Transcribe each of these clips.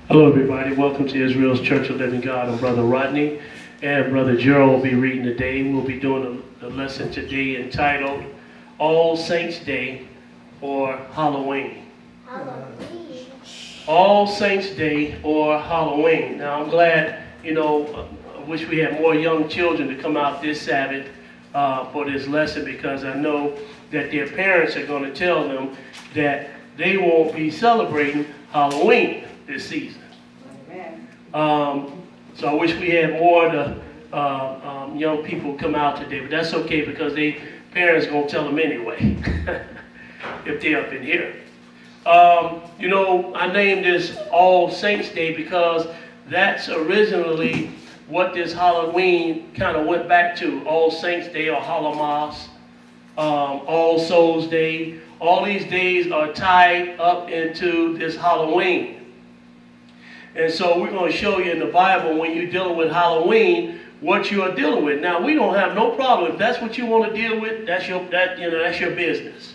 Hello everybody, welcome to Israel's Church of Living God. I'm Brother Rodney and Brother Gerald will be reading today. We'll be doing a lesson today entitled All Saints Day or Halloween. Halloween. All Saints Day or Halloween. Now I'm glad, I wish we had more young children to come out this Sabbath for this lesson, because I know that their parents are going to tell them that they won't be celebrating Halloween this season. So I wish we had more of the young people come out today, but that's okay because they parents are going to tell them anyway if they're up in here. I named this All Saints Day because that's originally what this Halloween kind of went back to. All Saints Day or Hallowmas, All Souls Day. All these days are tied up into this Halloween. And so we're going to show you in the Bible, when you're dealing with Halloween, what you are dealing with. Now, we don't have no problem. If that's what you want to deal with, that's your business.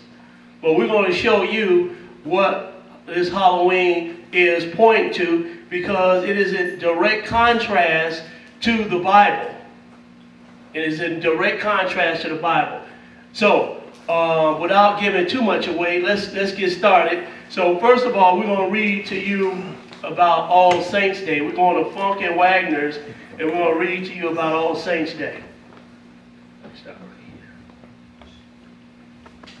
But we're going to show you what this Halloween is pointing to, because it is in direct contrast to the Bible. It is in direct contrast to the Bible. So, without giving too much away, let's get started. So, first of all, we're going to read to you about All Saints Day. We're going to Funk and Wagner's, and we're going to read to you about All Saints Day. Start right here.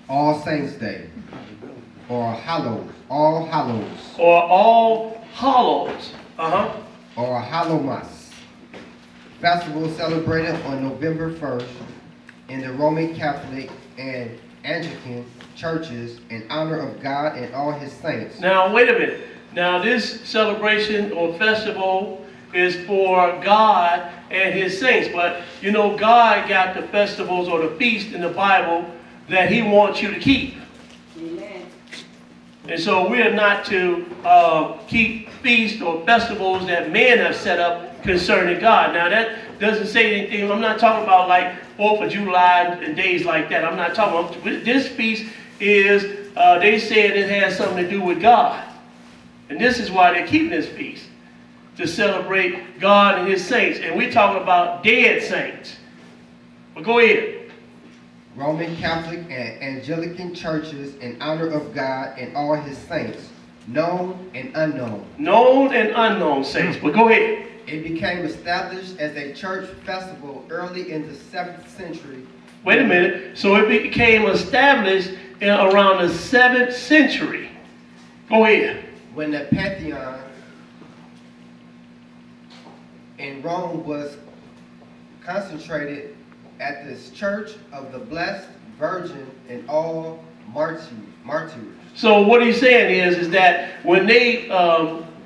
All Saints Day, or Hallows, All Hallows, or All Hallows, or Hallowmas, festival celebrated on November 1st in the Roman Catholic and Anglican churches in honor of God and all his saints. Now, wait a minute. Now, this celebration or festival is for God and his saints. But, God got the festivals or the feast in the Bible that he wants you to keep. Amen. And so we're not to keep feasts or festivals that men have set up concerning God. Now, that doesn't say anything. I'm not talking about like 4th of July and days like that. I'm not talking about this feast. They said it has something to do with God. And this is why they're keeping this feast, to celebrate God and his saints. And we're talking about dead saints. But go ahead. Roman Catholic and Anglican churches in honor of God and all his saints, known and unknown. Known and unknown saints. But go ahead. It became established as a church festival early in the 7th century. Wait a minute. So it became established around the 7th century. Go ahead. When the Pantheon in Rome was concentrated at this Church of the Blessed Virgin and all martyrs. So what he's saying is that when they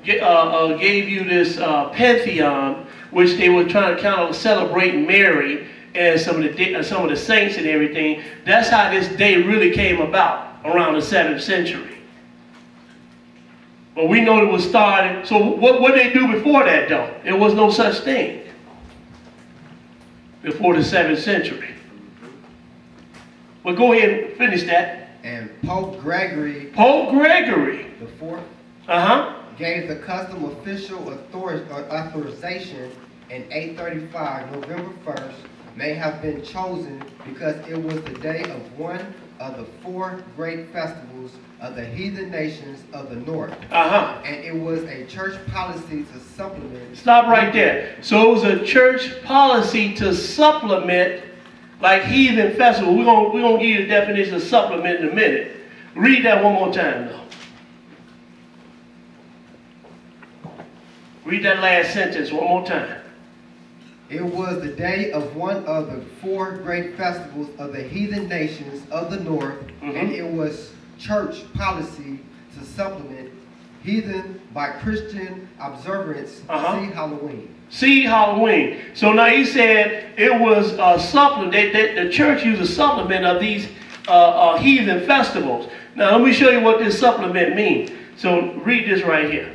gave you this Pantheon, which they were trying to kind of celebrate Mary and some of the saints and everything, that's how this day really came about, around the 7th century. But we know it was started. So what did they do before that, though? There was no such thing before the 7th century. Well, go ahead and finish that. And Pope Gregory the Fourth gave the custom official authorization in 835, November 1st, may have been chosen because it was the day of one of the 4 great festivals of the heathen nations of the north. And it was a church policy to supplement. Stop right there. So it was a church policy to supplement like heathen festival. We're gonna give you the definition of supplement in a minute. Read that one more time though. Read that last sentence one more time. It was the day of one of the 4 great festivals of the heathen nations of the north, and it was church policy to supplement heathen by Christian observance. See Halloween. See Halloween. So now he said it was a supplement. The church used a supplement of these heathen festivals. Now let me show you what this supplement means. So read this right here.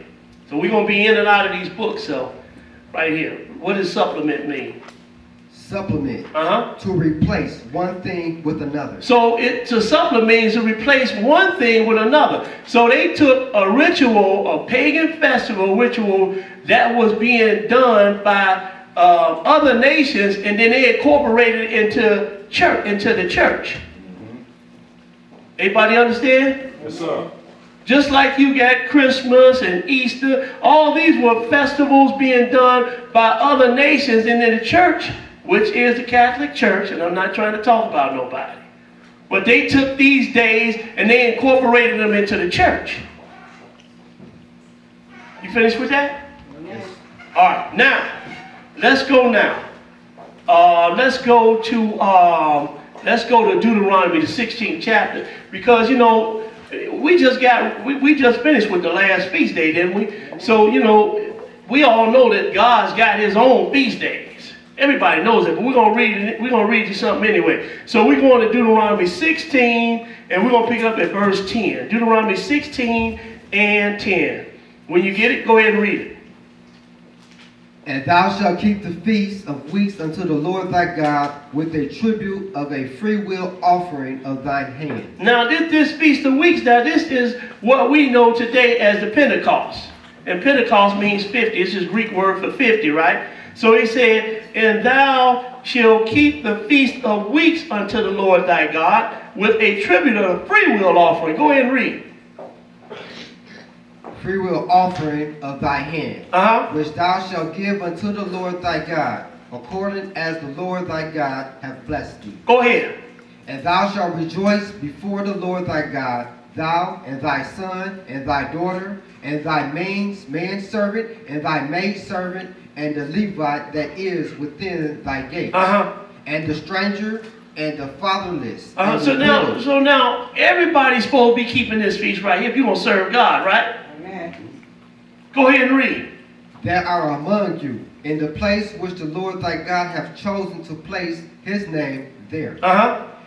So we're going to be in and out of these books. So right here. What does supplement mean? supplement, to replace one thing with another. So to supplement means to replace one thing with another. So they took a ritual, a pagan festival ritual that was being done by other nations, and then they incorporated it into the church. Everybody understand? Yes, sir. Just like you got Christmas and Easter, all these were festivals being done by other nations, and in the church, which is the Catholic Church, and I'm not trying to talk about nobody, but they took these days and they incorporated them into the church. You finished with that? Yes. All right, now, let's go now. Let's go to Deuteronomy, the 16th chapter, because, you know, we just finished with the last feast day, didn't we? So, you know, we all know that God's got his own feast days. Everybody knows it, but we're gonna read you something anyway. So we're going to Deuteronomy 16, and we're gonna pick up at verse 10. Deuteronomy 16 and 10. When you get it, go ahead and read it. And thou shalt keep the feast of weeks unto the Lord thy God with a tribute of a freewill offering of thine hand. Now this feast of weeks, now this is what we know today as the Pentecost. And Pentecost means 50. It's just Greek word for 50, right? So he said, and thou shalt keep the feast of weeks unto the Lord thy God with a tribute of a freewill offering. Go ahead and read. Freewill offering of thy hand, which thou shalt give unto the Lord thy God, according as the Lord thy God hath blessed thee. Go ahead. And thou shalt rejoice before the Lord thy God, thou and thy son and thy daughter, and thy manservant and thy maidservant, and the Levite that is within thy gates, and the stranger and the fatherless. So now everybody's supposed to be keeping this feast right here if you're going to serve God, right? Go ahead and read. That are among you, in the place which the Lord thy God hath chosen to place his name there.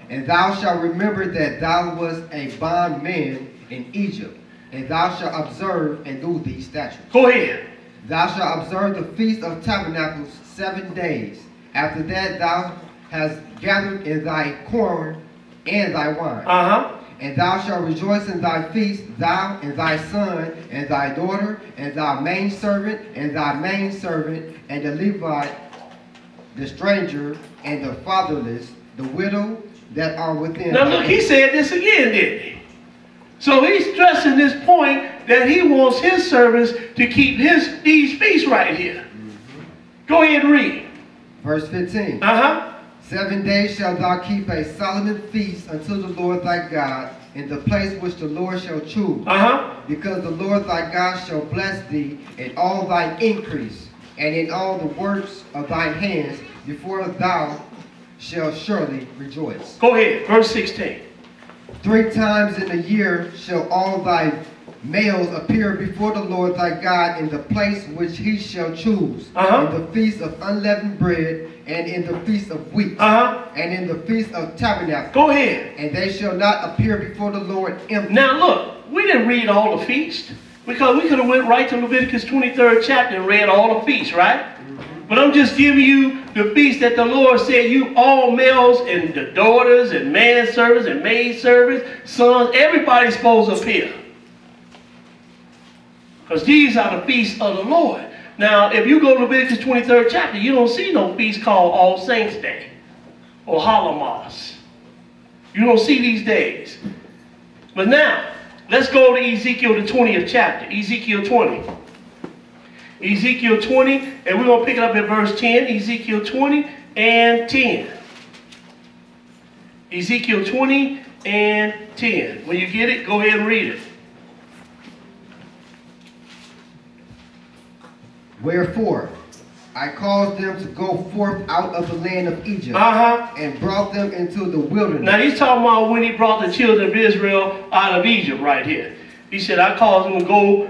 And thou shalt remember that thou wast a bondman in Egypt, and thou shalt observe and do these statutes. Go ahead. Thou shalt observe the Feast of Tabernacles 7 days. After that thou hast gathered in thy corn and thy wine. And thou shalt rejoice in thy feast, thou and thy son and thy daughter, and thy maidservant and thy maidservant, and the Levite, the stranger, and the fatherless, the widow that are within. Now look, he said this again, didn't he? So he's stressing this point that he wants his servants to keep these feasts right here. Go ahead and read. Verse 15. 7 days shalt thou keep a solemn feast unto the Lord thy God in the place which the Lord shall choose. Because the Lord thy God shall bless thee in all thine increase and in all the works of thine hands, before thou shalt surely rejoice. Go ahead, verse 16. 3 times in a year shall all thy males appear before the Lord thy God in the place which he shall choose, in the feast of unleavened bread, and in the feast of weeks, and in the feast of tabernacles. Go ahead. And they shall not appear before the Lord empty. Now look, we didn't read all the feasts, because we could have went right to Leviticus 23rd chapter and read all the feasts, right? But I'm just giving you the feast that the Lord said, you all males and the daughters and manservants and maidservants, sons, everybody's supposed to appear. Because these are the feasts of the Lord. Now, if you go to Leviticus 23rd chapter, you don't see no feast called All Saints Day or Holocaust. You don't see these days. But now, let's go to Ezekiel, the 20th chapter. Ezekiel 20. Ezekiel 20, and we're going to pick it up at verse 10. Ezekiel 20 and 10. Ezekiel 20 and 10. When you get it, go ahead and read it. Wherefore, I caused them to go forth out of the land of Egypt, and brought them into the wilderness. Now he's talking about when he brought the children of Israel out of Egypt right here. He said, I caused them to go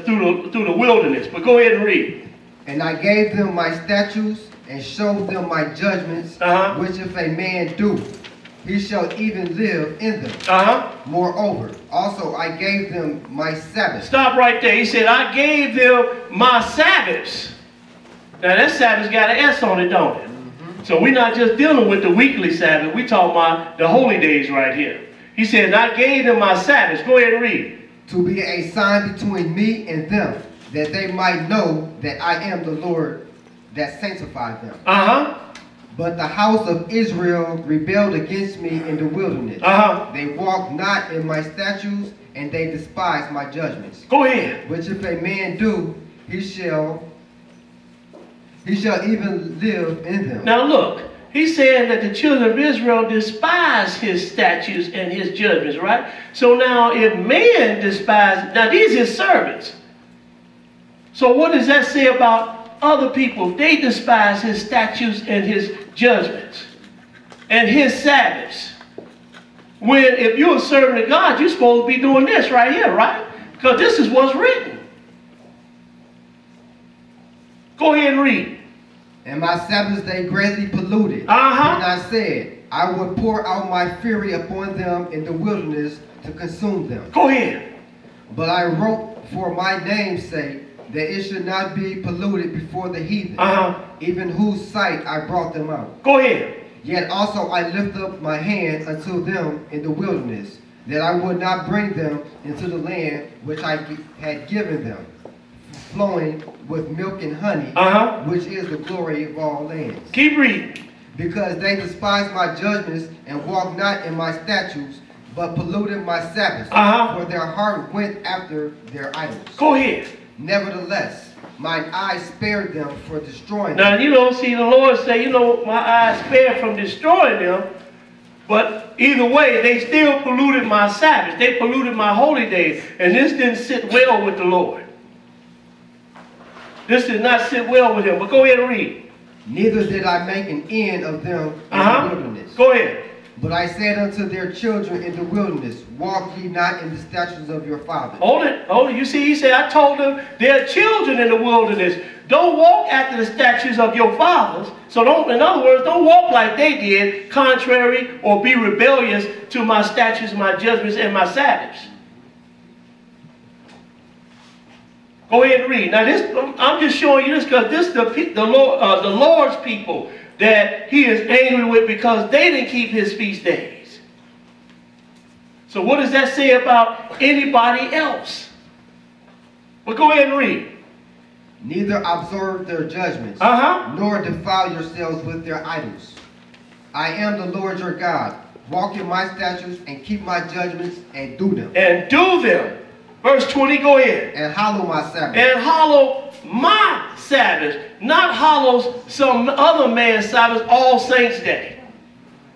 through the wilderness. But go ahead and read. And I gave them my statutes and showed them my judgments, which if a man do, he shall even live in them. Moreover, also I gave them my Sabbaths. Stop right there. He said, I gave them my Sabbaths. Now that Sabbath's got an S on it, don't it? So we're not just dealing with the weekly Sabbath. We're talking about the holy days right here. He said, and I gave them my Sabbaths. Go ahead and read. To be a sign between me and them, that they might know that I am the Lord that sanctified them. But the house of Israel rebelled against me in the wilderness. They walked not in my statutes, and they despised my judgments. Go ahead. Which if a man do, he shall even live in them. Now look, he's saying that the children of Israel despise his statutes and his judgments, right? So now if man despises, now these are his servants. So what does that say about other people? They despise his statutes and his judgments and his Sabbaths. When if you're a servant of God, you're supposed to be doing this right here, right? Because this is what's written. Go ahead and read. And my Sabbaths they greatly polluted. And I said, I would pour out my fury upon them in the wilderness to consume them. Go ahead. But I wrote for my name's sake that it should not be polluted before the heathen, even whose sight I brought them out. Go ahead. Yet also I lift up my hand unto them in the wilderness, that I would not bring them into the land which I had given them, flowing with milk and honey, which is the glory of all lands. Keep reading. Because they despised my judgments and walked not in my statutes, but polluted my Sabbaths, for their heart went after their idols. Go ahead. Nevertheless, mine eyes spared them for destroying them. Now, them. you don't see the Lord say, you know, my eyes spared from destroying them. But either way, they still polluted my Sabbath. They polluted my holy days. And this didn't sit well with the Lord. This did not sit well with him. But go ahead and read. Neither did I make an end of them in the wilderness. Go ahead. But I said unto their children in the wilderness, walk ye not in the statutes of your fathers. Hold it, hold it. You see, he said, I told them, their children in the wilderness, don't walk after the statutes of your fathers. So don't, in other words, don't walk like they did, contrary or be rebellious to my statutes, my judgments, and my Sabbaths. Go ahead and read. Now, this, I'm just showing you this because this is the Lord's people that he is angry with because they didn't keep his feast days. So what does that say about anybody else? Well, go ahead and read. Neither observe their judgments, nor defile yourselves with their idols. I am the Lord your God. Walk in my statutes and keep my judgments and do them. And do them. Verse 20, go ahead. And hallow my Sabbath. And hallow my Sabbath. Not hallow some other man's Sabbath, All Saints Day.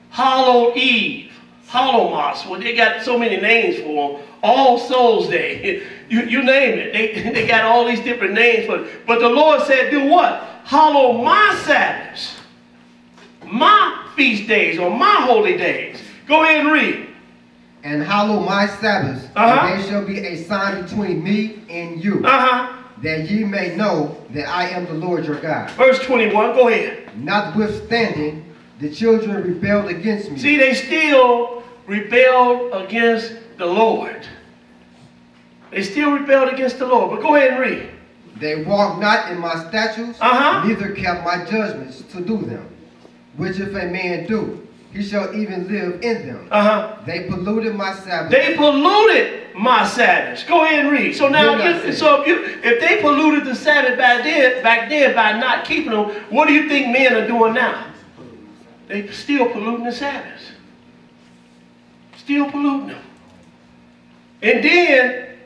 Hallow Eve. Hallowmas. Well, they got so many names for them. All Souls Day. You name it. They got all these different names for it. But the Lord said, do what? Hallow my Sabbaths. My feast days or my holy days. Go ahead and read. And hallow my Sabbaths, and they shall be a sign between me and you, that ye may know that I am the Lord your God. Verse 21, go ahead. Notwithstanding, the children rebelled against me. See, they still rebelled against the Lord. They still rebelled against the Lord. But go ahead and read. They walked not in my statutes, neither kept my judgments to do them. Which if a man do, he shall even live in them. They polluted my Sabbath. They polluted my Sabbaths. Go ahead and read. So now, if they polluted the Sabbath back then by not keeping them, what do you think men are doing now? They still polluting the Sabbaths. Still polluting them. And then,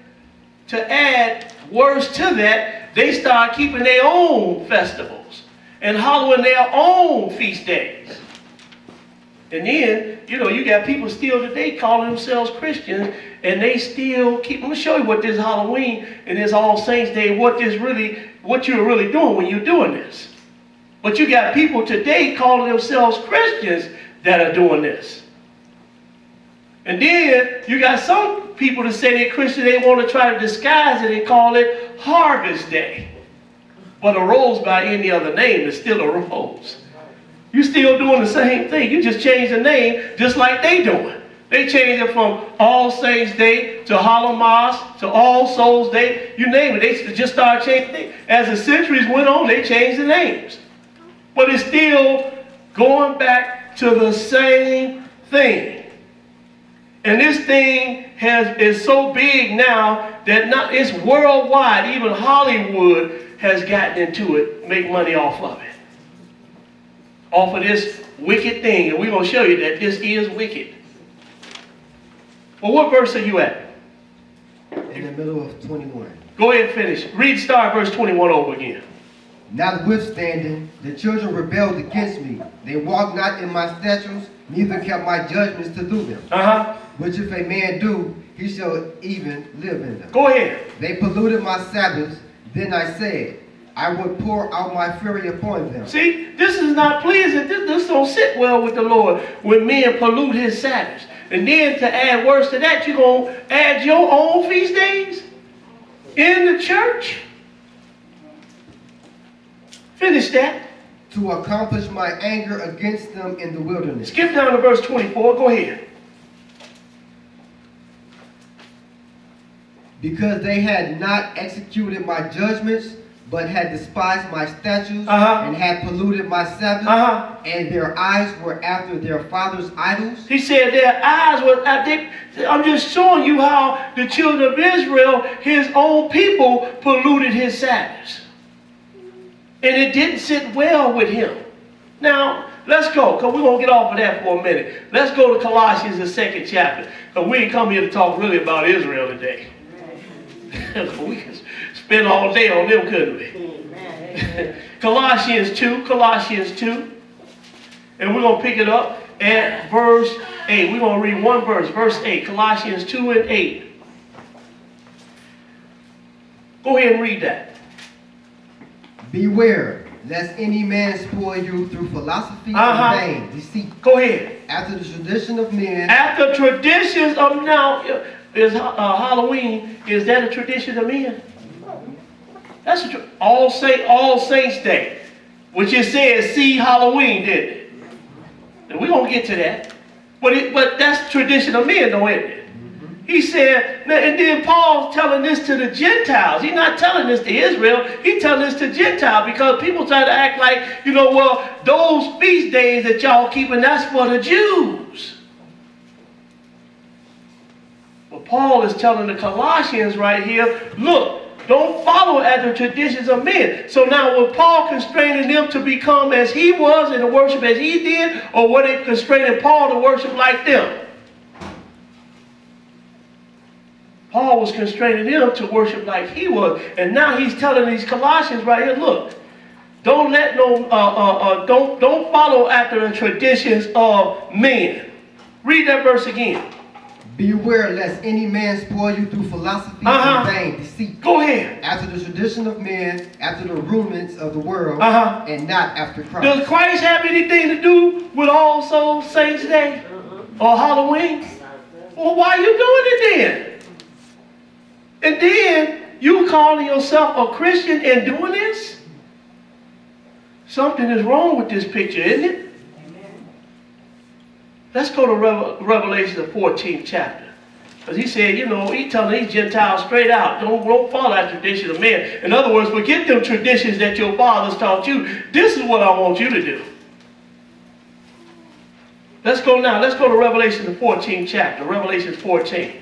to add worse to that, they start keeping their own festivals and hallowing their own feast days. And then, you know, you got people still today calling themselves Christians, and they still keep. Let me show you what this Halloween and this All Saints Day, what you're really doing when you're doing this. But you got people today calling themselves Christians that are doing this. And then you got some people that say they're Christian, they want to try to disguise it and call it Harvest Day. But a rose by any other name is still a rose. You're still doing the same thing. You just changed the name just like they doing. They changed it from All Saints Day to Hallowmas to All Souls Day. You name it. They just started changing things. As the centuries went on, they changed the names. But it's still Going back to the same thing. And this thing is so big now that it's worldwide. Even Hollywood has gotten into it, make money off of it. Off of this wicked thing. And we're going to show you that this is wicked. Well, what verse are you at? In the middle of 21. Go ahead and finish. Read start verse 21 over again. Notwithstanding, the children rebelled against me. They walked not in my statutes, neither kept my judgments to do them. Which if a man do, he shall even live in them. Go ahead. They polluted my Sabbaths. Then I said, I would pour out my fury upon them. See, this is not pleasing. This don't sit well with the Lord when men pollute his Sabbaths. And then to add worse to that, you're going to add your own feast days in the church? Finish that. To accomplish my anger against them in the wilderness. Skip down to verse 24. Go ahead. Because they had not executed my judgments, but had despised my statutes, and had polluted my Sabbath, and their eyes were after their fathers' idols. He said their eyes were after. I'm just showing you how the children of Israel, his own people, polluted his Sabbaths. And it didn't sit well with him. Now, let's go, because we're going to get off of that for a minute. Let's go to Colossians, the 2nd chapter, because we ain't come here to talk really about Israel today. We can spend all day on them, couldn't we? Colossians 2. And we're going to pick it up at verse 8. We're going to read one verse, verse 8. Colossians 2 and 8. Go ahead and read that. Beware, lest any man spoil you through philosophy and vain deceit. Go ahead. After the tradition of men. After traditions of now, is Halloween, is that a tradition of men? That's All Saints Day, which it says see Halloween, didn't it? And we're going to get to that. But that's tradition of men, though, isn't it? He said, and then Paul's telling this to the Gentiles. He's not telling this to Israel. He's telling this to Gentiles because people try to act like, well, those feast days that y'all keeping, that's for the Jews. But Paul is telling the Colossians right here, look, don't follow after the traditions of men. So now was Paul constraining them to become as he was and to worship as he did, or were they constraining Paul to worship like them? Paul was constraining them to worship like he was. And now he's telling these Colossians right here, look, don't let don't follow after the traditions of men. Read that verse again. Beware lest any man spoil you through philosophy and vain deceit. Go ahead. After the tradition of men, after the rudiments of the world, and not after Christ. Does Christ have anything to do with All Souls Saints Day or Halloween? Well, why are you doing it then? And then you calling yourself a Christian and doing this? Something is wrong with this picture, isn't it? Let's go to Revelation, the 14th chapter. Because he said, he's telling these Gentiles straight out, don't follow that tradition of men. In other words, forget them traditions that your fathers taught you. This is what I want you to do. Let's go now. Let's go to Revelation, the 14th chapter. Revelation 14.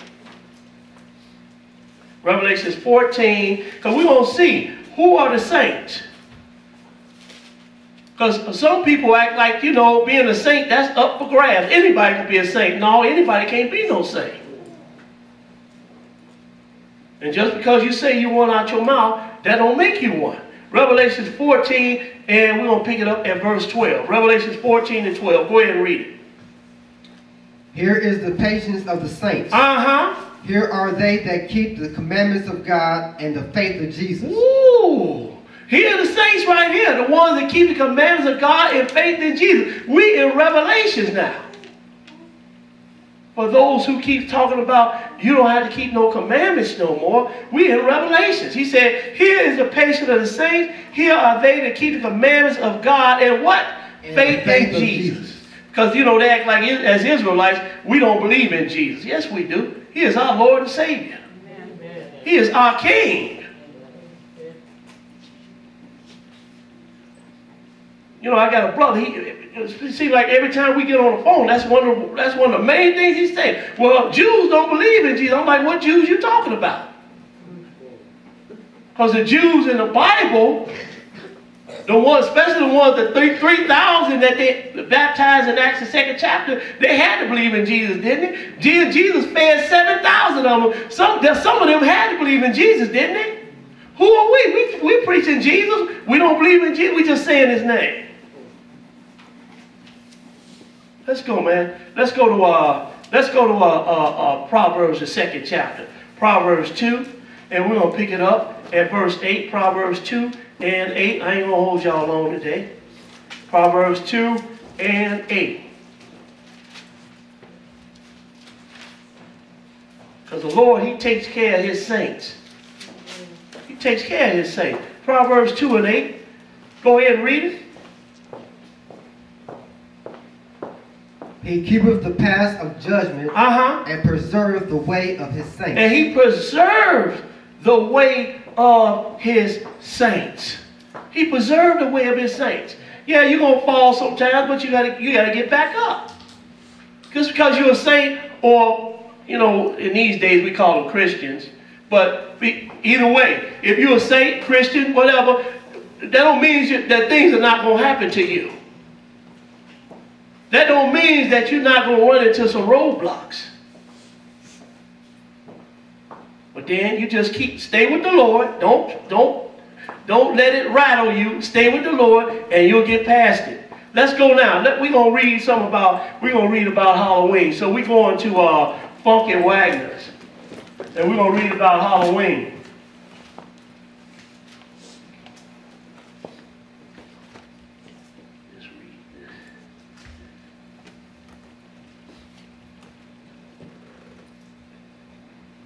Revelation 14, because we're going to see who are the saints. Because some people act like, being a saint, that's up for grabs. Anybody can be a saint. No, anybody can't be no saint. And just because you say you one out your mouth, that don't make you one. Revelation 14, and we're going to pick it up at verse 12. Revelation 14 and 12. Go ahead and read it. Here is the patience of the saints. Here are they that keep the commandments of God and the faith of Jesus. Ooh. Here are the saints right here, the ones that keep the commandments of God and faith in Jesus. We in Revelations now. For those who keep talking about you don't have to keep no commandments no more, we in Revelations. He said, here is the patience of the saints. Here are they that keep the commandments of God and what? And faith in Jesus. Because, they act like as Israelites, we don't believe in Jesus. Yes, we do. He is our Lord and Savior. Amen. He is our King. I got a brother. it seems like every time we get on the phone, that's one of the main things he's saying. Well, Jews don't believe in Jesus. I'm like, what Jews you talking about? Because the Jews in the Bible, the ones, especially the ones, the 3,000 that they baptized in Acts the 2nd chapter, they had to believe in Jesus, didn't they? Jesus fed 7,000 of them. Some of them had to believe in Jesus, didn't they? Who are we? We preaching Jesus. We don't believe in Jesus. We just saying his name. Let's go, man. Let's go to Proverbs the 2nd chapter. Proverbs 2, and we're gonna pick it up at verse 8. Proverbs 2 and 8. I ain't gonna hold y'all long today. Proverbs 2 and 8. Because the Lord, he takes care of his saints. He takes care of his saints. Proverbs 2 and 8. Go ahead and read it. He keepeth the paths of judgment and preserveth the way of his saints. And he preserves the way of his saints. He preserved the way of his saints. Yeah, you're going to fall sometimes, but you gotta get back up. Just because you're a saint, or, you know, in these days we call them Christians, but either way, if you're a saint, Christian, whatever, that don't mean that things are not going to happen to you. That don't mean that you're not going to run into some roadblocks. But then you just stay with the Lord. Don't let it rattle you. Stay with the Lord, and you'll get past it. Let's go now. We're gonna read about Halloween. So we're going to Funk and Wagner's, and we're gonna read about Halloween.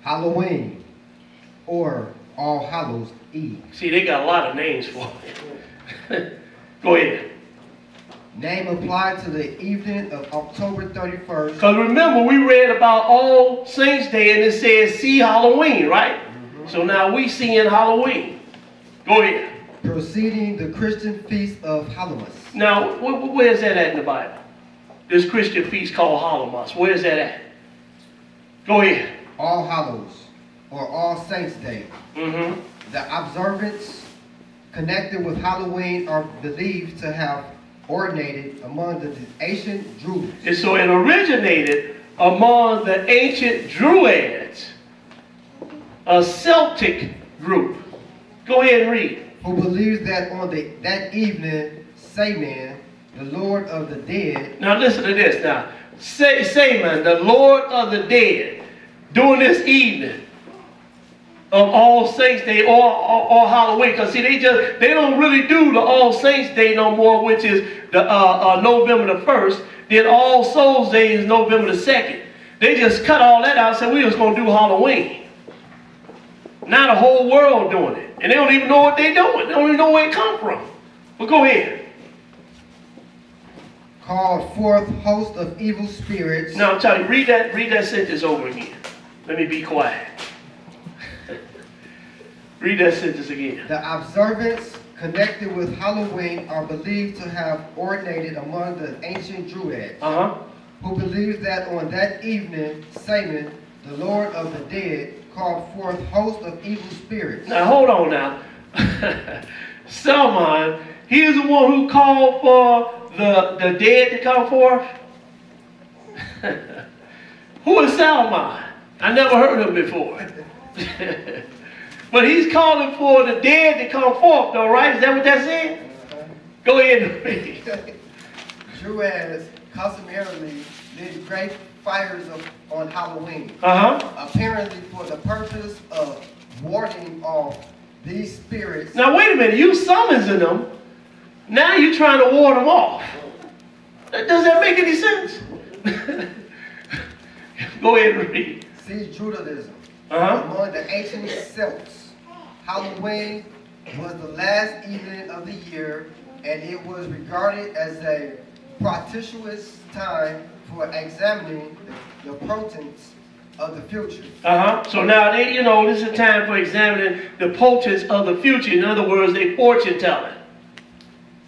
Halloween, or All Hallows Eve. See, they got a lot of names for it. Go ahead. Name applied to the evening of October 31st. Because remember, we read about All Saints Day, and it says, see Halloween, right? So now we seeing Halloween. Go ahead. Preceding the Christian feast of Halloween. Now, where is that at in the Bible? This Christian feast called Halloween. Where is that at? Go ahead. All Hallows, or All Saints Day. The observance connected with Halloween are believed to have originated among the ancient Druids. And so it originated among the ancient Druids, a Celtic group. Go ahead and read. Who believes that on that evening, Saman, the Lord of the dead. Now listen to this now. Saman, the Lord of the dead, during this evening of All Saints Day or Halloween, because see, they don't really do the All Saints Day no more, which is the November the 1st. Then All Souls Day is November the 2nd. They just cut all that out and said, we're just going to do Halloween. Now the whole world doing it. And they don't even know what they're doing. They don't even know where it come from. But go ahead. Called forth host of evil spirits. Now I'm telling you, read that sentence over again. Let me be quiet. Read that sentence again. The observance connected with Halloween are believed to have originated among the ancient Druids. Who believed that on that evening, Satan, the Lord of the dead, called forth hosts of evil spirits. Now hold on now. Salmon, he is the one who called for the dead to come forth. Who is Salmon? I never heard of him before. But he's calling for the dead to come forth, though, right? Is that what that's saying? Go ahead and read. Druids customarily lit great fires on Halloween. Apparently for the purpose of warding off these spirits. Now wait a minute, you summoning them. Now you're trying to ward them off. Does that make any sense? Go ahead and read. See Judaism. Among the ancient Celts, Halloween was the last evening of the year, and it was regarded as a propitious time for examining the portents of the future. So now this is a time for examining the portents of the future. In other words, they fortune telling.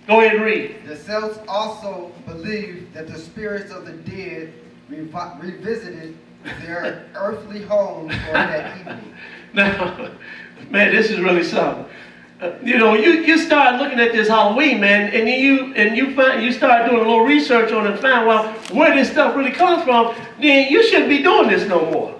Go ahead and read. The Celts also believed that the spirits of the dead revisited their earthly homes on that evening. Now, man, this is really something. You know, you start looking at this Halloween, man, and you start doing a little research on it and find out where this stuff really comes from. Then you shouldn't be doing this no more.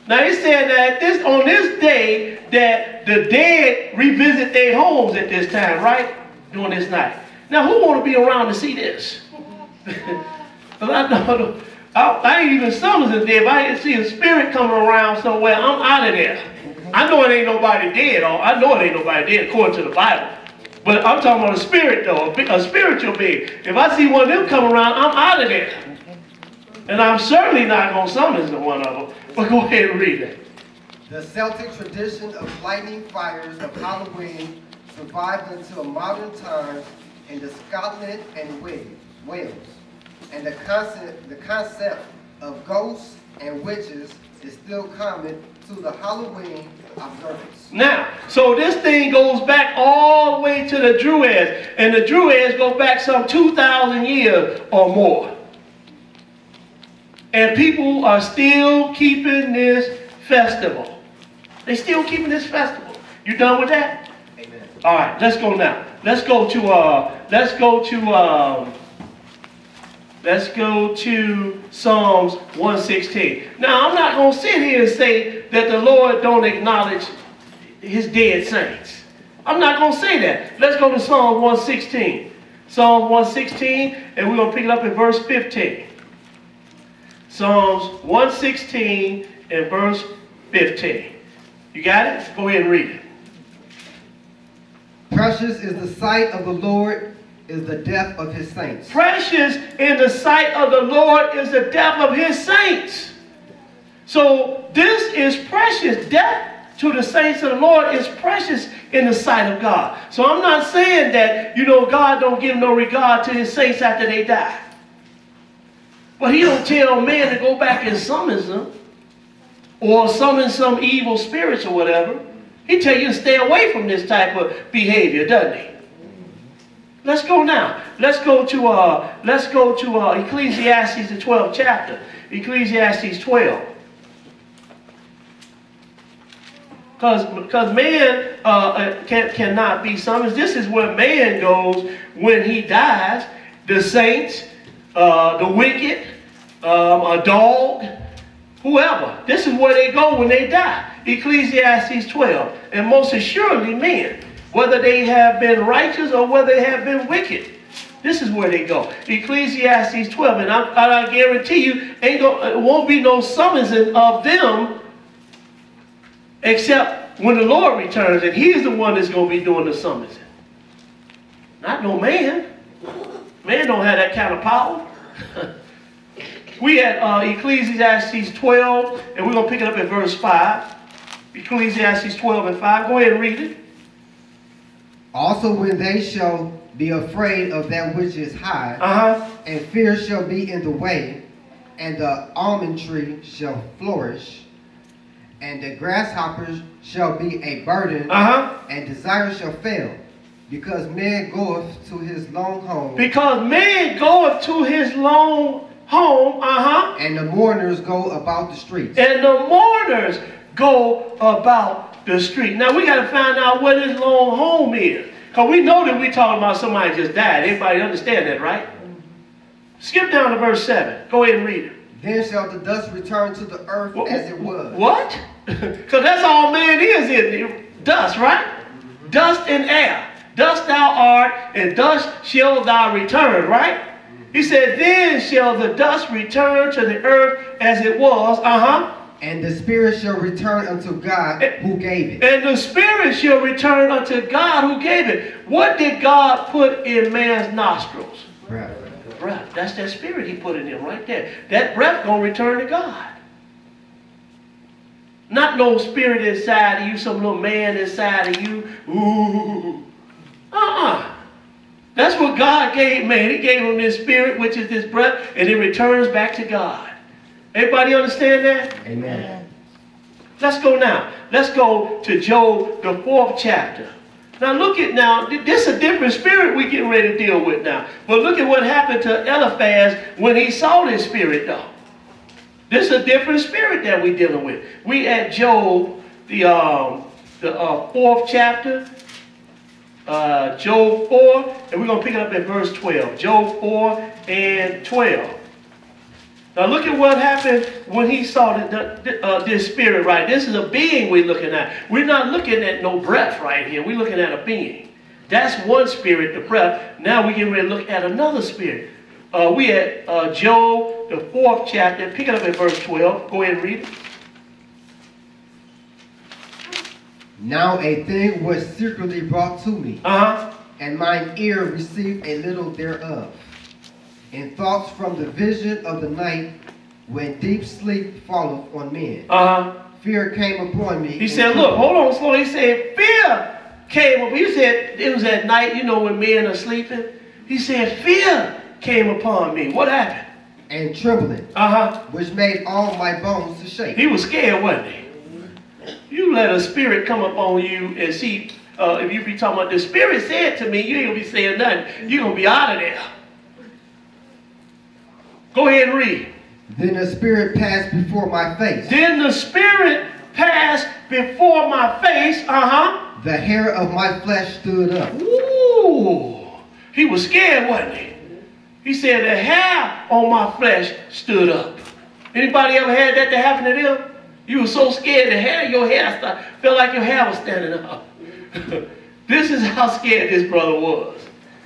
Now he said that on this day that the dead revisit their homes at this time, right? During this night. Now who want to be around to see this? I ain't even summons the dead. If I see a spirit coming around somewhere, I'm out of there. I know it ain't nobody dead. I know it ain't nobody dead according to the Bible. But I'm talking about a spirit though, a spiritual being. If I see one of them come around, I'm out of there. And I'm certainly not going to summon one of them. But go ahead and read it. The Celtic tradition of lighting fires of Halloween survived until modern times in Scotland and Wales. And the concept of ghosts and witches is still common to the Halloween observance. Now, so this thing goes back all the way to the Druids. And the Druids go back some 2,000 years or more. And people are still keeping this festival. They're still keeping this festival. You done with that? Amen. All right, let's go now. Let's go to Psalms 116. Now, I'm not going to sit here and say that the Lord don't acknowledge his dead saints. I'm not going to say that. Let's go to Psalm 116. Psalm 116, and we're going to pick it up in verse 15. Psalms 116 and verse 15. You got it? Go ahead and read it. Precious is the sight of the Lord is the death of his saints. Precious in the sight of the Lord is the death of his saints. So this is precious. Death to the saints of the Lord is precious in the sight of God. So I'm not saying that, you know, God don't give no regard to his saints after they die. But he don't tell man to go back and summon them or summon some evil spirits or whatever. He tell you to stay away from this type of behavior, doesn't he? Let's go now. Let's go to Ecclesiastes, the 12th chapter. Ecclesiastes 12. Because man cannot be summoned. This is where man goes when he dies. The saints, the wicked, a dog, whoever. This is where they go when they die. Ecclesiastes 12. And most assuredly men, whether they have been righteous or whether they have been wicked. This is where they go. Ecclesiastes 12. And I guarantee you, it won't be no summoning of them except when the Lord returns. And he's the one that's going to be doing the summoning. Not no man. Man don't have that kind of power. We at Ecclesiastes 12, and we're going to pick it up at verse 5. Ecclesiastes 12 and 5. Go ahead and read it. Also when they shall be afraid of that which is high, and fear shall be in the way, and the almond tree shall flourish, and the grasshoppers shall be a burden, and desire shall fail, because man goeth to his long home. Because man goeth to his long home, and the mourners go about the streets. And the mourners go about the street. Now we got to find out what his long home is. Because we know that we're talking about somebody just died. Everybody understand that, right? Skip down to verse 7. Go ahead and read it. Then shall the dust return to the earth as it was. What? Because that's all man is dust, right? Dust and air. Dust thou art, and dust shall thou return, right? He said, then shall the dust return to the earth as it was. And the spirit shall return unto God who gave it. And the spirit shall return unto God who gave it. What did God put in man's nostrils? Breath. Breath. That's that spirit he put in him right there. That breath going to return to God. Not no spirit inside of you, some little man inside of you. Ooh. That's what God gave man. He gave him this spirit, which is this breath, and it returns back to God. Everybody understand that? Amen. Let's go now. Let's go to Job, the 4th chapter. Now look at now, this is a different spirit we getting ready to deal with now. But look at what happened to Eliphaz when he saw this spirit though. This is a different spirit that we're dealing with. We at Job, the 4th chapter, Job 4, and we're going to pick it up at verse 12. Job 4 and 12. Now look at what happened when he saw this spirit, right? This is a being we're looking at. We're not looking at no breath right here. We're looking at a being. That's one spirit, the breath. Now we're getting ready to look at another spirit. We at Job, the 4th chapter. Pick it up at verse 12. Go ahead and read it. Now a thing was secretly brought to me, and mine ear received a little thereof. In thoughts from the vision of the night, when deep sleep falleth on men. Fear came upon me. He said, look, hold on, slow. He said, fear came upon me. He said, it was at night, you know, when men are sleeping. He said, fear came upon me. What happened? And trembling, which made all my bones to shake. He was scared, wasn't he? You let a spirit come upon you and see, if you be talking about, the spirit said to me, you ain't going to be saying nothing. You're going to be out of there. Go ahead and read. Then the spirit passed before my face. Then the spirit passed before my face. The hair of my flesh stood up. Ooh. He was scared, wasn't he? He said the hair on my flesh stood up. Anybody ever had that to happen to them? You were so scared your hair felt like your hair was standing up. This is how scared this brother was.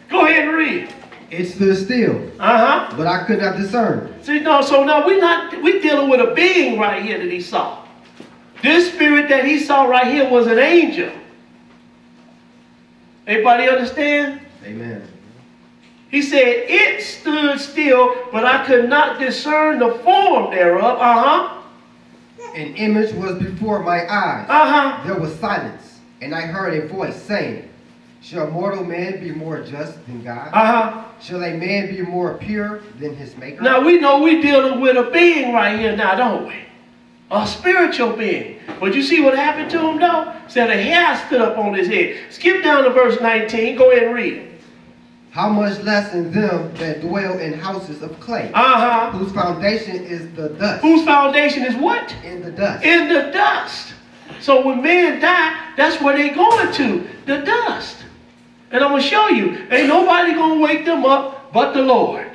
Go ahead and read. It stood still. But I could not discern. See, no, so now we dealing with a being right here that he saw. This spirit that he saw right here was an angel. Everybody understand? Amen. He said, it stood still, but I could not discern the form thereof. An image was before my eyes. There was silence, and I heard a voice saying, shall mortal man be more just than God? Shall a man be more pure than his maker? Now we know we're dealing with a being right here now, don't we? A spiritual being. But you see what happened to him though? Said a hair stood up on his head. Skip down to verse 19. Go ahead and read. How much less in them that dwell in houses of clay, whose foundation is the dust. Whose foundation is what? In the dust. In the dust. So when men die, that's where they going to, the dust. And I'm going to show you, ain't nobody going to wake them up but the Lord.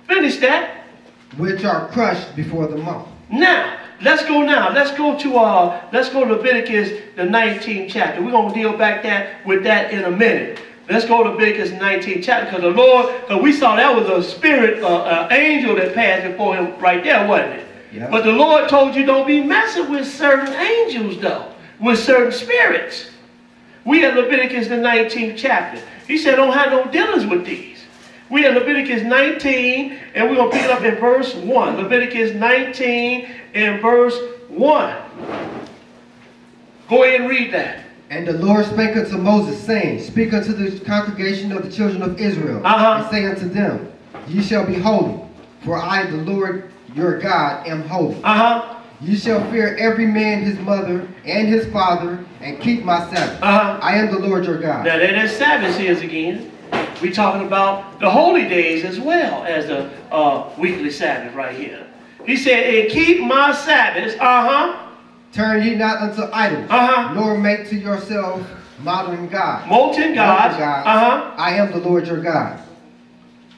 Finish that. Which are crushed before the moth. Now, let's go to Leviticus, the 19th chapter. We're going to deal back with that in a minute. Let's go to Leviticus 19th chapter, because the Lord, because we saw that was a spirit, angel that passed before him right there, wasn't it? Yep. But the Lord told you don't be messing with certain angels, though, with certain spirits. We at Leviticus the 19th chapter. He said don't have no dealings with these. We at Leviticus 19, and we're going to pick it up in verse 1. Leviticus 19 and verse 1. Go ahead and read that. And the Lord spake unto Moses, saying, speak unto the congregation of the children of Israel, and say unto them, ye shall be holy, for I, the Lord your God, am holy. Ye shall fear every man his mother and his father, and keep my Sabbath. I am the Lord your God. Now there that Sabbath is again. We're talking about the holy days as well as the weekly Sabbath right here. He said, and keep my Sabbaths. Turn ye not unto idols, nor make to yourselves molten gods. Molten gods. I am the Lord your God.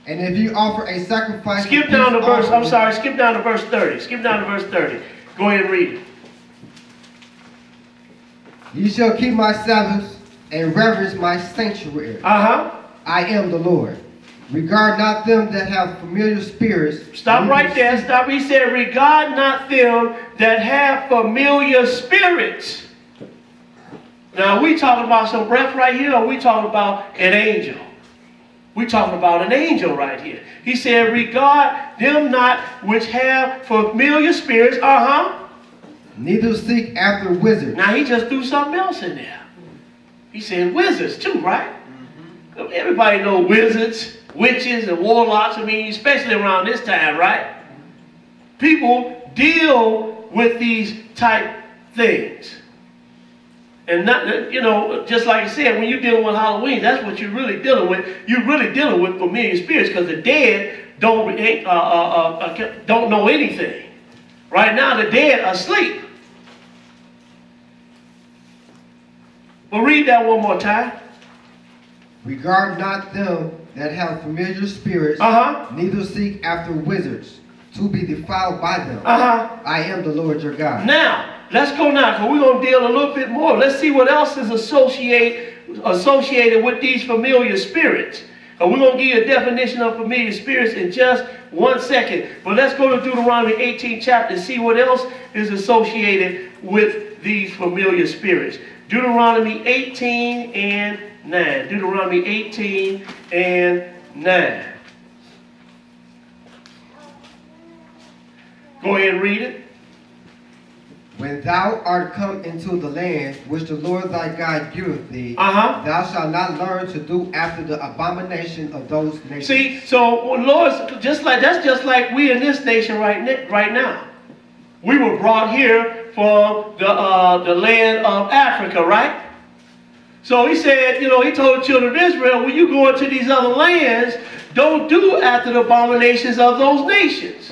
And if you offer a sacrifice... Skip down to verse 30. Skip down to verse 30. Go ahead and read it. Ye shall keep my Sabbaths and reverence my sanctuary. I am the Lord. Regard not them that have familiar spirits. Stop right there. Stop. He said, regard not them that have familiar spirits. Now, are we talking about some breath right here, or are we talking about an angel? We're talking about an angel right here. He said, regard them not which have familiar spirits. Neither seek after wizards. Now, he just threw something else in there. He said wizards too, right? Everybody knows wizards, witches, and warlocks. I mean, especially around this time, right? People deal with these type things. And not, you know, just like I said, when you're dealing with Halloween, that's what you're really dealing with. You're really dealing with familiar spirits, because the dead don't know anything. Right now, the dead are asleep. Well, read that one more time. Regard not them that have familiar spirits, neither seek after wizards, to be defiled by them. I am the Lord your God. Now, let's go now, because we're going to deal a little bit more. Let's see what else is associated with these familiar spirits. And we're going to give you a definition of familiar spirits in just 1 second. But let's go to Deuteronomy 18 chapter and see what else is associated with these familiar spirits. Deuteronomy 18 and 9. Deuteronomy 18 and 9. Go ahead and read it. When thou art come into the land which the Lord thy God giveth thee, thou shalt not learn to do after the abomination of those nations. See, so Lord, that's just like we in this nation right now. We were brought here from the land of Africa, right? So he said, you know, he told the children of Israel, when you go into these other lands, don't do after the abominations of those nations.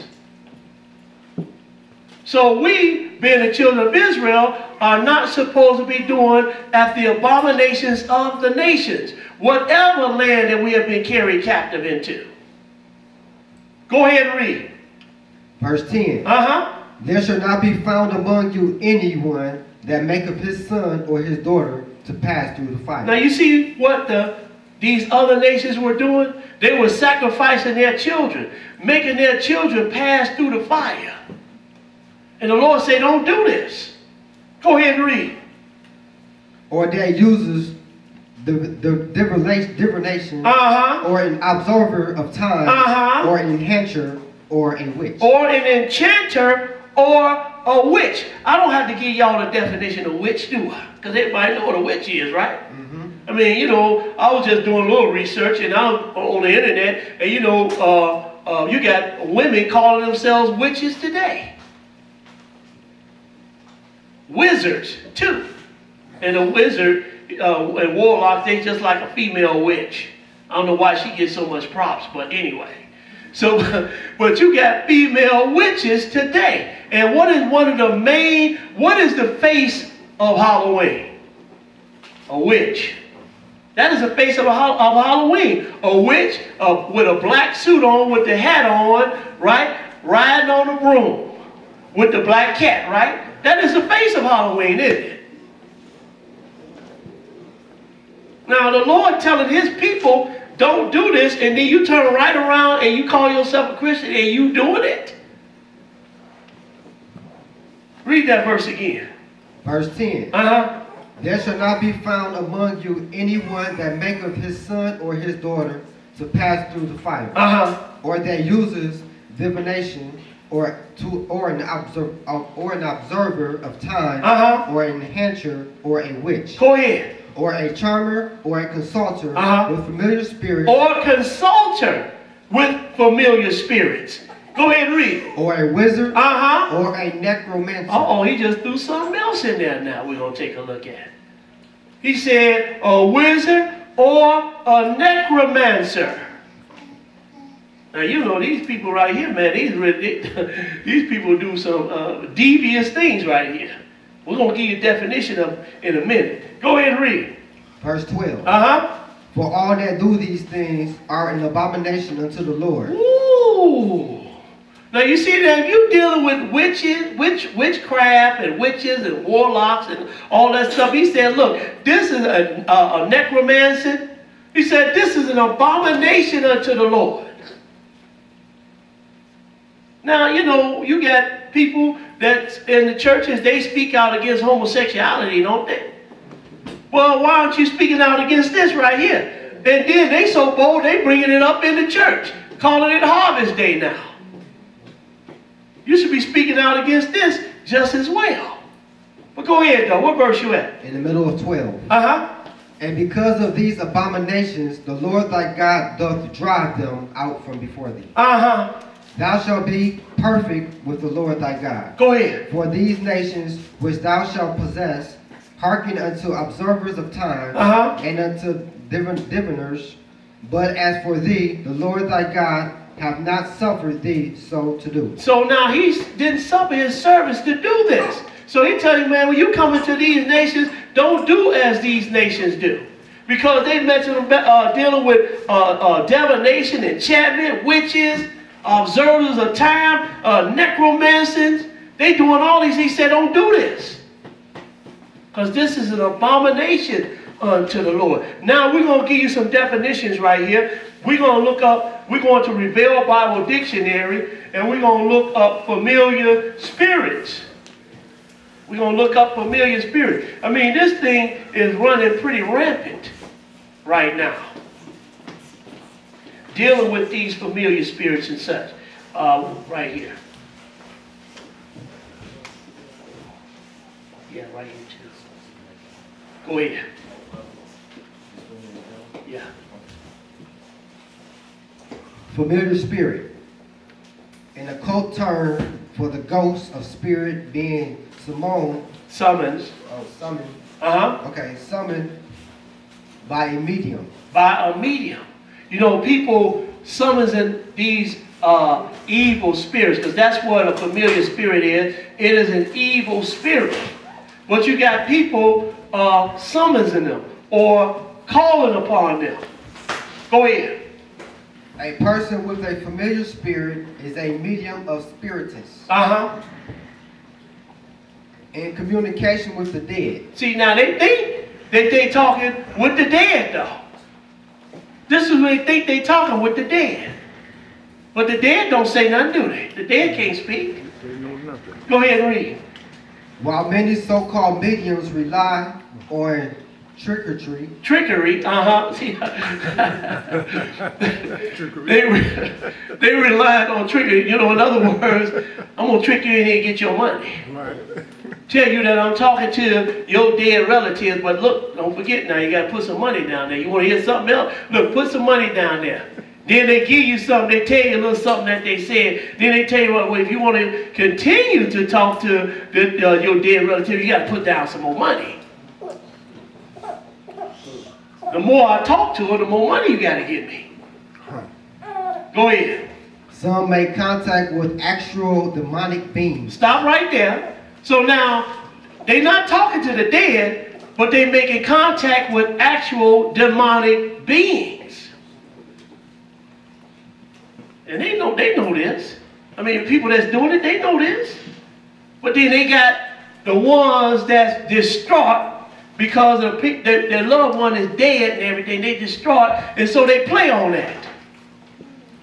So we, being the children of Israel, are not supposed to be doing after the abominations of the nations, whatever land that we have been carried captive into. Go ahead and read. Verse 10. There shall not be found among you anyone that maketh his son or his daughter to pass through the fire. Now you see what these other nations were doing? They were sacrificing their children, making their children pass through the fire. And the Lord said, don't do this. Go ahead and read. Or that uses the divination, or an observer of time, or an enchanter, or a witch. Or an enchanter, or a witch. I don't have to give y'all the definition of witch, do I? Because everybody know what a witch is, right? I mean, you know, I was just doing a little research, and I was on the internet, and you know, you got women calling themselves witches today. Wizards, too. And a wizard and warlock, they just like a female witch. I don't know why she gets so much props, but anyway. So, but you got female witches today. And what is what is the face of Halloween? A witch. That is the face of Halloween. A witch with a black suit on, with the hat on, right? Riding on a broom with the black cat, right? That is the face of Halloween, isn't it? Now the Lord telling his people, don't do this, and then you turn right around and you call yourself a Christian and you doing it? Read that verse again. Verse 10. There shall not be found among you anyone that maketh his son or his daughter to pass through the fire, or that uses divination, or an observer of time, or an enchanter, or a witch. Go ahead. Or a charmer, or a consulter with familiar spirits. Or a consulter with familiar spirits. Go ahead and read. Or a wizard, or a necromancer. He just threw something else in there now we're going to take a look at. He said a wizard or a necromancer. Now, you know, these people right here, man, these people do some devious things right here. We're going to give you a definition of in a minute. Go ahead and read. Verse 12. For all that do these things are an abomination unto the Lord. Ooh. Now, you see that if you're dealing with witchcraft and witches and warlocks and all that stuff, he said, look, this is a necromancy. He said, this is an abomination unto the Lord. Now, you know, you got people that in the churches, they speak out against homosexuality, don't they? Well, why aren't you speaking out against this right here? And then they so bold, they bringing it up in the church, calling it Harvest Day now. You should be speaking out against this just as well. But go ahead, though. What verse you at? In the middle of 12. And because of these abominations, the Lord thy God doth drive them out from before thee. Thou shalt be perfect with the Lord thy God. Go ahead. For these nations which thou shalt possess hearken unto observers of time, and unto diviners. But as for thee, the Lord thy God hath not suffered thee so to do. So now he didn't suffer his servants to do this. So he tells you, man, when you come into these nations, don't do as these nations do. Because they mentioned dealing with divination, enchantment, witches, observers of time, necromancers. They doing all these. He said, don't do this. Because this is an abomination unto the Lord. Now we're going to give you some definitions right here. We're going to look up, we're going to Reveal Bible Dictionary, and we're going to look up familiar spirits. We're going to look up familiar spirits. I mean, this thing is running pretty rampant right now. Dealing with these familiar spirits and such. Right here. Yeah, right here too. Go ahead. Yeah. Familiar spirit. An occult term for the ghost of spirit being summons. Oh, summoned. Okay, summoned by a medium. By a medium. You know, people summons in these evil spirits, because that's what a familiar spirit is. It is an evil spirit. But you got people summoning them or calling upon them. Go ahead. A person with a familiar spirit is a medium of spiritus. In communication with the dead. See, now they think that they talking with the dead, though. This is what they think they talking with the dead. But the dead don't say nothing, do they? The dead can't speak. They know nothing. Go ahead and read. While many so-called mediums rely on trickery. Trickery, See, they relied on trickery. You know, in other words, I'm going to trick you in here and get your money. Right. Tell you that I'm talking to your dead relatives, but look, don't forget now, you got to put some money down there. You want to hear something else? Look, put some money down there. Then they give you something, they tell you a little something that they said. Then they tell you, well, if you want to continue to talk to your dead relative, you got to put down some more money. The more I talk to her, the more money you got to give me. Go ahead. Some make contact with actual demonic beings. Stop right there. So now, they're not talking to the dead, but they're making contact with actual demonic beings. And they know this. I mean, people that's doing it, they know this. But then they got the ones that's distraught because their loved one is dead and everything. They distraught, and so they play on that.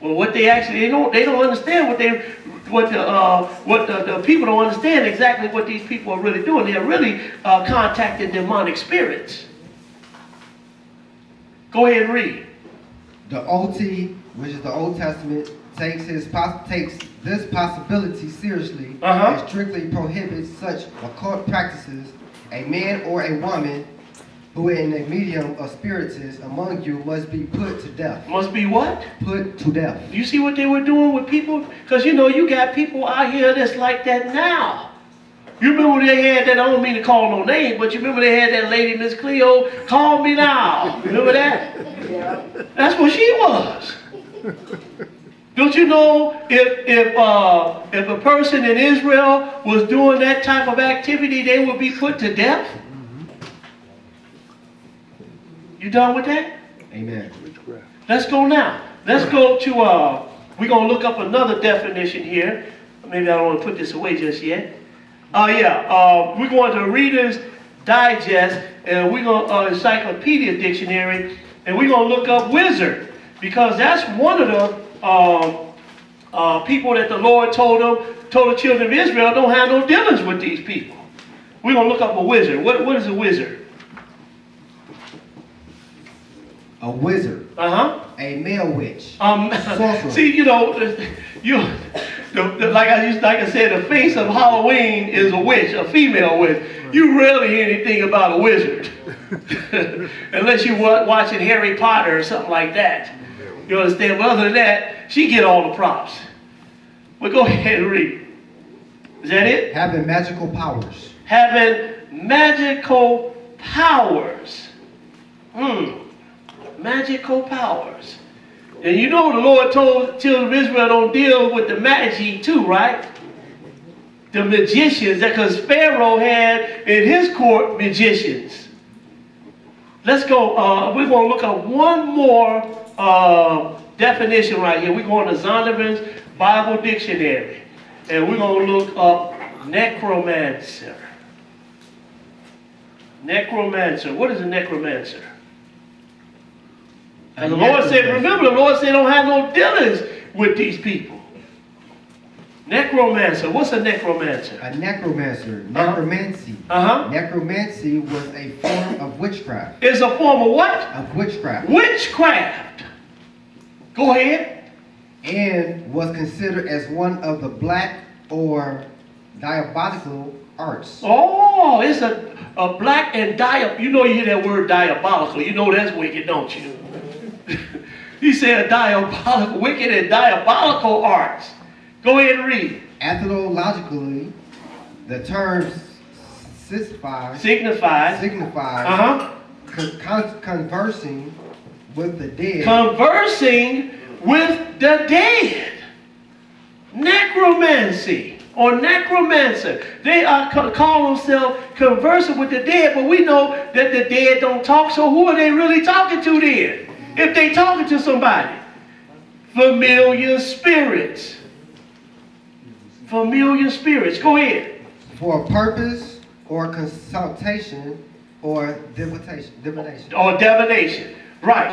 Well, what they actually they don't understand what the people don't understand exactly what these people are really doing. They're really contacting demonic spirits. Go ahead and read. The OT, which is the Old Testament, takes this possibility seriously and strictly prohibits such occult practices. A man or a woman who in a medium of spiritus among you must be put to death. Must be what? Put to death. You see what they were doing with people? Because you know, you got people out here that's like that now. You remember they had that, I don't mean to call no name, but you remember they had that lady, Miss Cleo, call me now. Remember that? Yeah. That's what she was. Don't you know if a person in Israel was doing that type of activity, they would be put to death? You done with that? Amen. Let's go now. Let's go to, we're going to look up another definition here. Maybe I don't want to put this away just yet. We're going to Reader's Digest, and we're going to Encyclopedia Dictionary, and we're going to look up wizard, because that's one of the people that the Lord told the children of Israel, don't have no dealings with these people. We're going to look up a wizard. What is a wizard? A wizard. A male witch. See, you know, like I said, the face of Halloween is a witch, a female witch. You rarely hear anything about a wizard. Unless you're watching Harry Potter or something like that. You understand? But other than that, she get all the props. But go ahead and read. Is that it? Having magical powers. Having magical powers. Magical powers. And you know the Lord told children of Israel don't deal with the magi too, right? The magicians, because Pharaoh had in his court magicians. Let's go, we're going to look at one more definition right here. We're going to Zondervan's Bible Dictionary. And we're going to look up necromancer. Necromancer. What is a necromancer? And the Lord said, remember, the Lord said don't have no dealings with these people. Necromancer. What's a necromancer? A necromancer. Necromancy. Necromancy was a form of witchcraft. It's a form of what? Of witchcraft. Witchcraft. Go ahead. And was considered as one of the black or diabolical arts. Oh, it's a black and you know, you hear that word diabolical. You know that's wicked, don't you? He said diabolical, wicked and diabolical arts. Go ahead and read. Etymologically, the term signifies conversing with the dead. Conversing with the dead. Necromancy or necromancer. They are call themselves conversing with the dead, but we know that the dead don't talk, so who are they really talking to then? If they talking to somebody. Familiar spirits. Familiar spirits. Go ahead. For a purpose or consultation or divination. Or divination. Right.